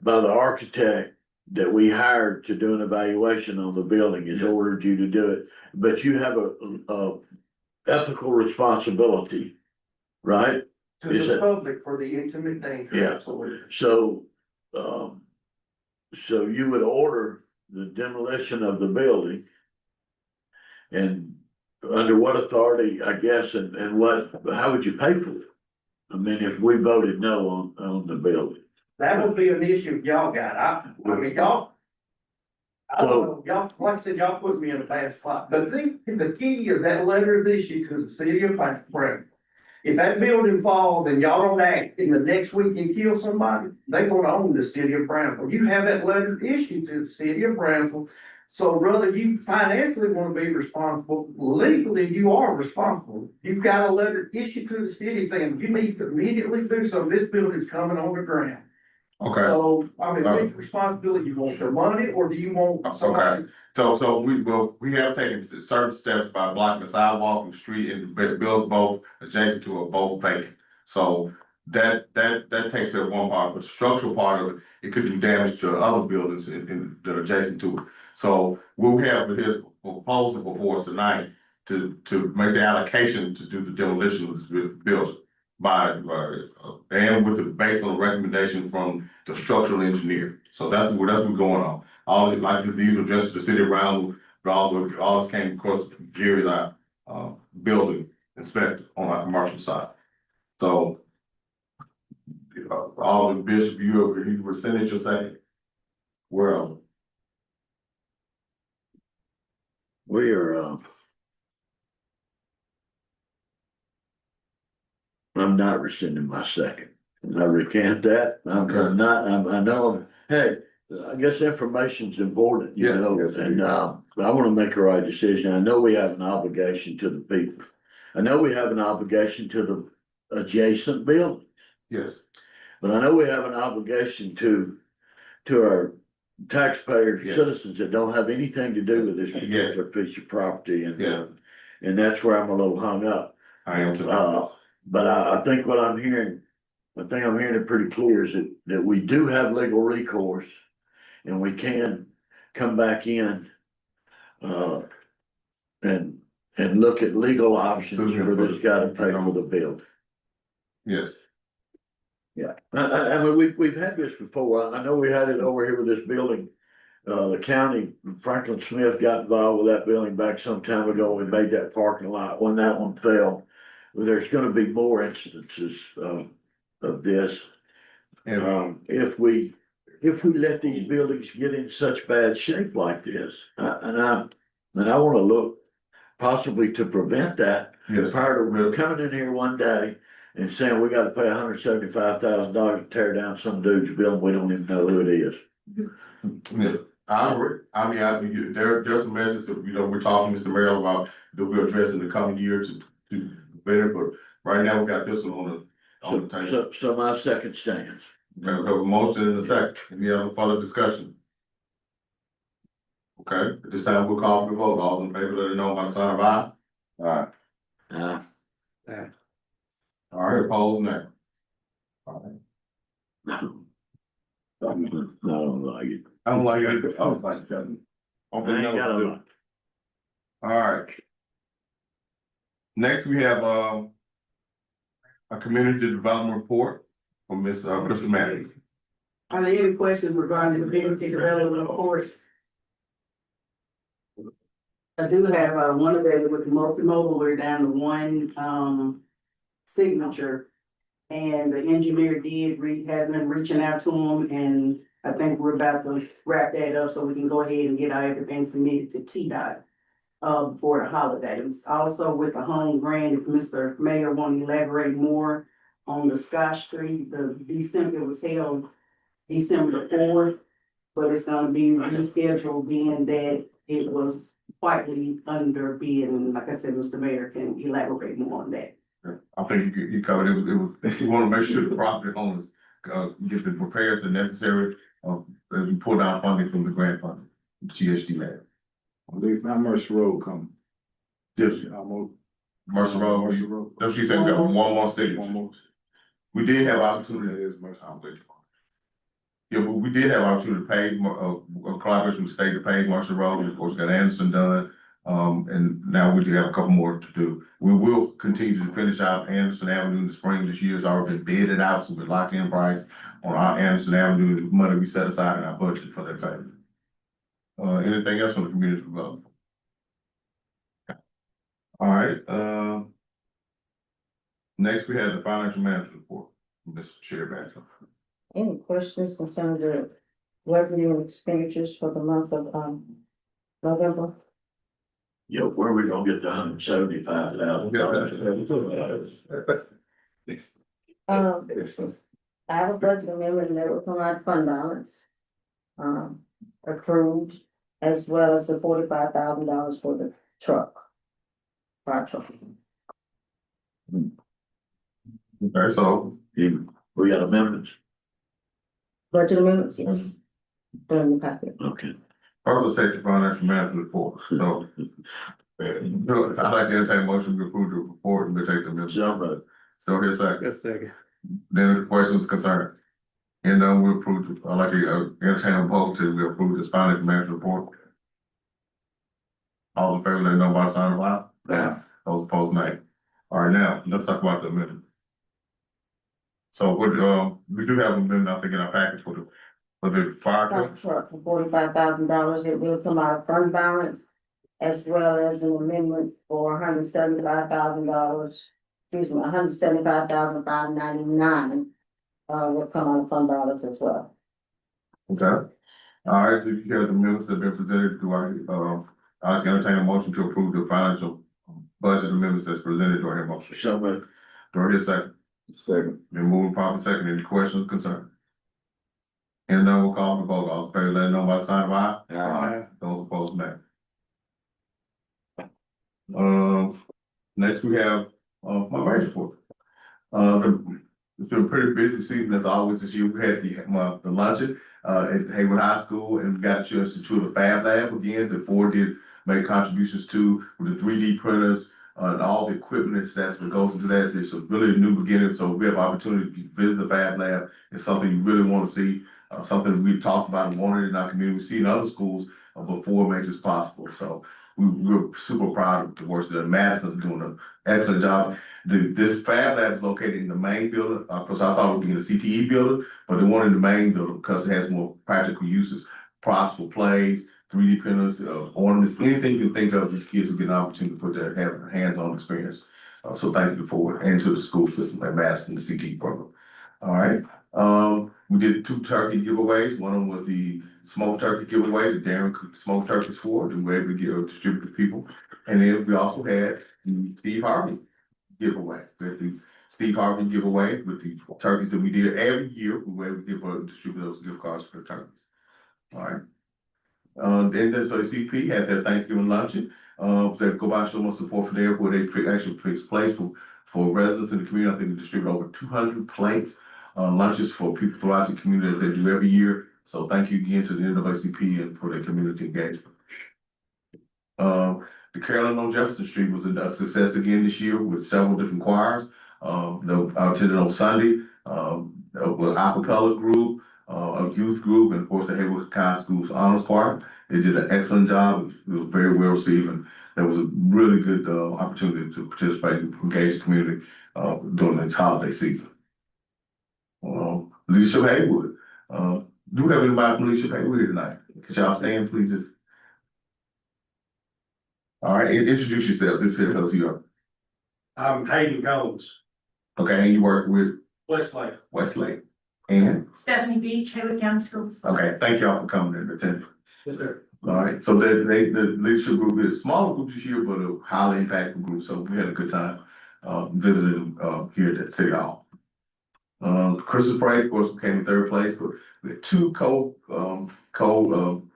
by the architect that we hired to do an evaluation on the building has ordered you to do it, but you have a ethical responsibility, right? To Is the it- public for the intimate danger. Yeah. Absolutely. So, so you would order the demolition of the building. And under what authority, I guess, and how would you pay for it? I mean, if we voted no on the building. That would be an issue y'all got. I mean, y'all. I don't know, y'all, like I said, y'all put me in a bad spot, but the key is that letter is issued to the city of Brownsville. if that building falls and y'all don't act in the next week and kill somebody, they gonna own the city of Brownsville. You have that letter issued to the city of Brownsville. So whether you financially wanna be responsible, legally you are responsible. You've got a letter issued to the city saying you need to immediately do so. This building's coming on the ground. Okay, So, I mean, which responsibility, you want their money or do you want somebody? so we have taken certain steps by blocking the sidewalk and street, and the buildings both adjacent to are both vacant. So that takes care of one part, but the structural part of it could do damage to other buildings that are adjacent to it. So we'll have his proposal before us tonight to make the allocation to do the demolition of this building by, and with the, based on the recommendation from the structural engineer. So that's what we're going on. All, like, these were just the city of Brownsville, but all this came across Jerry's, building inspector on our commercial side. So, all the Bishop, you were sending your second. Well, We are, I'm not rescinding my second. I recant that. I'm not, I know, hey, I guess information's important, you Yeah, know, yes, it and, is. I wanna make the right decision. I know we have an obligation to the people. I know we have an obligation to the adjacent building, yes, but I know we have an obligation to our taxpayers, Yes. citizens that don't have anything to do with this particular piece of property, and, Yeah. and that's where I'm a little hung up. I am too. But I think what I'm hearing, I think I'm hearing it pretty clear is that we do have legal recourse and we can come back in, and look at legal options for this guy to pay for the bill. Yes, Yeah, I mean, we've had this before. I know we had it over here with this building. The county, Franklin Smith got involved with that building back some time ago. We made that parking lot when that one fell. There's gonna be more instances of this. and, If we let these buildings get in such bad shape like this, and I wanna look possibly to prevent that. yes, Prior to coming in here one day and saying we gotta pay $175,000 to tear down some dude's building, we don't even know who it is. yeah. I agree. I mean, there's some measures that, we're talking to Mr. Merrill about that we'll address in the coming year to better, but right now we got this one on the table. So my second stands. We have a motion in a second. Any other further discussion? Okay, at this time we'll call for the vote. All in favor, let it know by the sign of aye. Alright, Uh, All right, opposed, nay. All right. no, I don't like it. I don't like it. I don't like that. I ain't got a lot. All right. Next, we have, a community development report from Ms. Crystal Matthews. Are there any questions regarding the community development report? I do have, one of those with the multimodal, we're down to one, signature. And the engineer has been reaching out to him, and I think we're about to wrap that up so we can go ahead and get everything submitted to TDOT. Before the holidays. Also with the home grant, if Mr. Mayor want to elaborate more on the Scott Street, it was held December 4th. But it's gonna be rescheduled, being that it was quietly under bid, and like I said, Mr. Mayor can elaborate more on that. I think you covered it. We want to make sure the property owners, get the repairs and necessary, as we pull down funding from the grant fund, GHD land. I believe now Mercer Road coming. Just Almost. Mercer Road, Mercer Road. that's what you said, we got one more signature. One more. We did have That opportunity. is Mercer. Yeah, but we did have opportunity to pay, collaboration with the state to pay Marshall Road, of course, got Anderson done. And now we do have a couple more to do. We will continue to finish out Anderson Avenue in the spring this year. It's already been bidded out, so we're locked in price on our Anderson Avenue, the money we set aside in our budget for that payment. Anything else on the community development? All right, next we have the financial management report, Mr. Chair Baxter. Any questions concerning the revenue and expenditures for the month of November? You know, where we gonna get the $175,000? I have a budget amendment that will come out of fund balance. Approved, as well as the $45,000 for the truck. Fire truck. Okay, so, We got amendments, Budget amendments, yes. During the packet. okay. public safety financial management report, so. I'd like to entertain a motion to approve the report and we take the minutes. So, but Still here, second. That's second. Then the questions concerns. And we approve, I'd like to entertain a vote to we approve this financial management report. All in favor, let me know by the sign of aye. Aye. Those opposed, nay. All right, now, let's talk about the amendment. So what, we do have an amendment, I think, in our package for the fire Fire truck. truck for $45,000, it will come out of fund balance. As well as an amendment for $175,000, excuse me, $175,599. Will come out of fund balance as well. Okay. All right, you hear the amendments that have been presented, I'd like to entertain a motion to approve the financial budget amendments that's presented. Do I hear a motion? so, but Do I hear a second? Second. Been moving properly second. Any questions, concerns? And then we'll call the vote. All in favor, let it know by the sign of aye. Aye. Those opposed, nay. Next we have, my marriage report. It's been a pretty busy season as always this year. We had the luncheon, at Hayward High School and we got a chance to tour the Fab Lab again. The four did make contributions to with the 3D printers, and all the equipment and stuff that goes into that. It's a really new beginning. So we have opportunity to visit the Fab Lab. It's something you really want to see, something we've talked about and wanted in our community. We see in other schools before it makes this possible. So we're super proud of the work that Madison's doing an excellent job. This Fab Lab is located in the main building, because I thought it would be in the CTE building, but they wanted in the main building because it has more practical uses, props for plays, 3D printers, ornaments, anything you can think of. These kids will get an opportunity to put their hands-on experience. So thank you for it, and to the school system at Madison, the CTE program. All right. We did 2 turkey giveaways. One of them was the smoked turkey giveaway, the Darren cooked smoked turkeys for, and we're able to distribute to people. And then we also had the Steve Harvey giveaway. The Steve Harvey giveaway with the turkeys that we did every year. We were able to distribute those gift cards for the turkeys. All right. Then the CP had their Thanksgiving luncheon. That go by and show them support for there, where they actually fix plates for residents in the community. I think they distribute over 200 plates, lunches for people throughout the community as they do every year. So thank you again to the NAACP and for their community engagement. The Carolyn on Jefferson Street was a success again this year with several different choirs. I attended on Sunday, with acapella group, a youth group, and of course the Hayward High School's honors choir. They did an excellent job. It was very well received, and there was a really good opportunity to participate and engage the community during this holiday season. Leadership Haywood. Do we have anybody from Leadership Haywood here tonight? Could y'all stand, please? Just. All right, introduce yourself. This here tells you are. I'm Hayden Combs, Okay, and you work with Westlake. Westlake. And, Stephanie Beach, Hayward County Schools. okay, thank y'all for coming and attending. Yes, sir. All right, so the leadership group is a smaller group this year, but a highly impactful group. So we had a good time visiting here at City Hall. Christmas parade, of course, came in 3rd place, but we had 2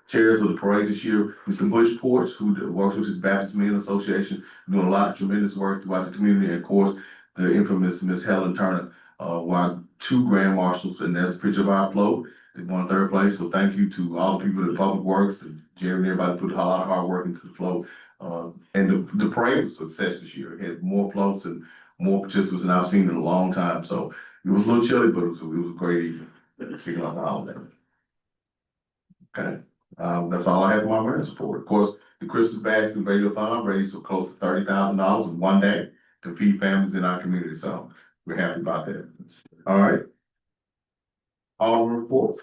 chairs of the parade this year. Mr. Bush Porch, who works with his Baptist Men Association, doing a lot of tremendous work throughout the community, and of course, the infamous Miss Helen Turner, while 2 grand marshals, and that's a picture of our float. They won 3rd place, so thank you to all the people at Public Works and Jerry and everybody put a lot of hard work into the float. And the parade was a success this year. It had more floats and more participants than I've seen in a long time. So it was a little chilly, but it was a great evening. Kicking off the holiday. Okay, that's all I have for my marriage report. Of course, the Christmas Basket Radiothon raised for close to $30,000 in one day to feed families in our community. So we're happy about that. All right. All reports.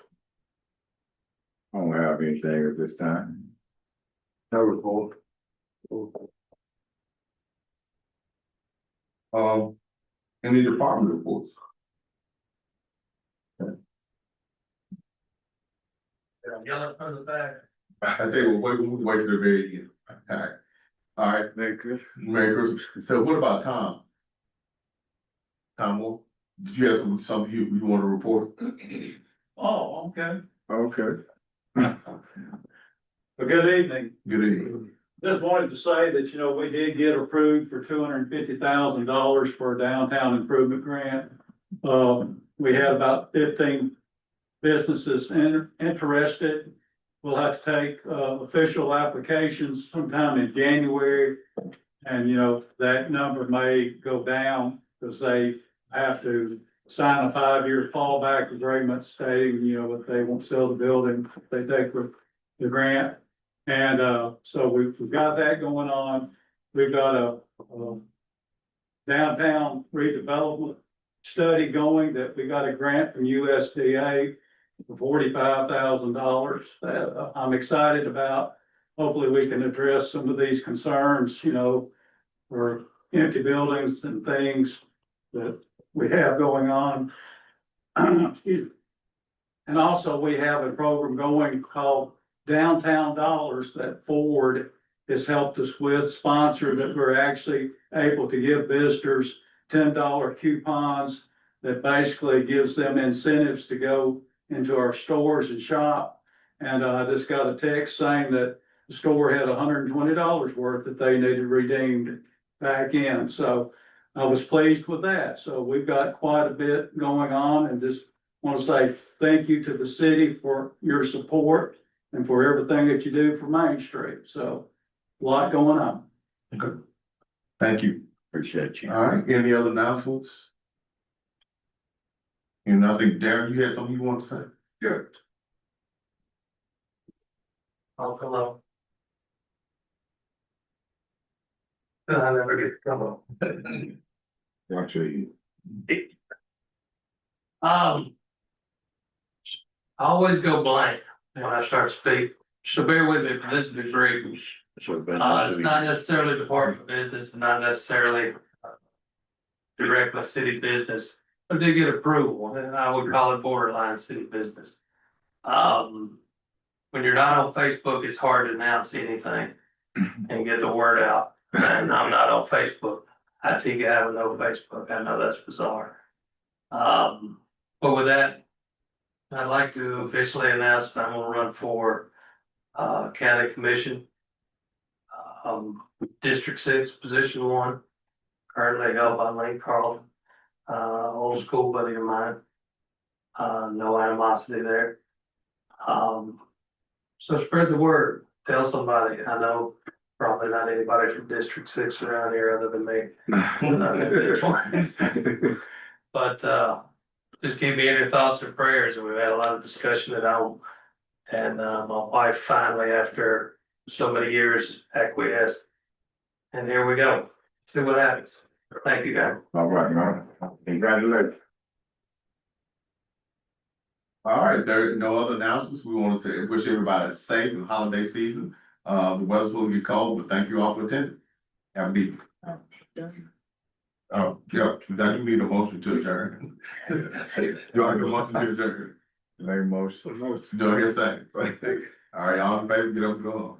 I don't have anything at this time. No report. Any department reports? Yellow from the back. I think we'll wait till the very end. All right. All right, Merry Christmas. Merry Christmas. So what about Tom? Tom Moore, did you have something you want to report? Oh, okay. Okay. Well, good evening. Good evening. Just wanted to say that, you know, we did get approved for $250,000 for a downtown improvement grant. We had about 15 businesses interested. We'll have to take, official applications sometime in January. And, you know, that number may go down because they have to sign a 5-year fallback agreement stating, you know, that they won't sell the building if they take the grant. And, so we've got that going on. We've got a downtown redevelopment study going that we got a grant from USDA for $45,000 that I'm excited about. Hopefully we can address some of these concerns, you know, for empty buildings and things that we have going on. Excuse me. And also we have a program going called Downtown Dollars that Ford has helped us with, sponsor that we're actually able to give visitors $10 coupons that basically gives them incentives to go into our stores and shop. And I just got a text saying that the store had $120 worth that they needed redeemed back in. So I was pleased with that. So we've got quite a bit going on, and just want to say thank you to the city for your support and for everything that you do for Main Street. So a lot going on. Okay. Thank you. Appreciate you. All right, any other announcements? And I think Darren, you had something you want to say? Sure. Oh, hello. I never get to come up. Gotcha. I always go blank when I start speaking, so bear with me, this is a brief. So we've been. It's not necessarily department business, and not necessarily direct my city business, but they get approval, and I would call it borderline city business. When you're not on Facebook, it's hard to announce anything and get the word out, and I'm not on Facebook. I think I have no Facebook, I know that's bizarre. But with that, I'd like to officially announce that I'm gonna run for county commission. District 6, position 1, currently held by Lane Carlton, old school buddy of mine. No animosity there. So spread the word, tell somebody. I know probably not anybody from District 6 around here other than me. But just keep me in your thoughts and prayers. We've had a lot of discussion at home. And my wife finally, after so many years, acquiesced. And here we go. See what happens. Thank you, guys. All right, man. Congratulations. All right, there are no other announcements. We want to wish everybody a safe and holiday season. The weather's will get cold, but thank you all for attending. Have a good evening. Oh, yeah, now you need a motion to adjourn. Do I get a motion to adjourn? Make motion. Do I get a second? All right, all in favor, get up and go home.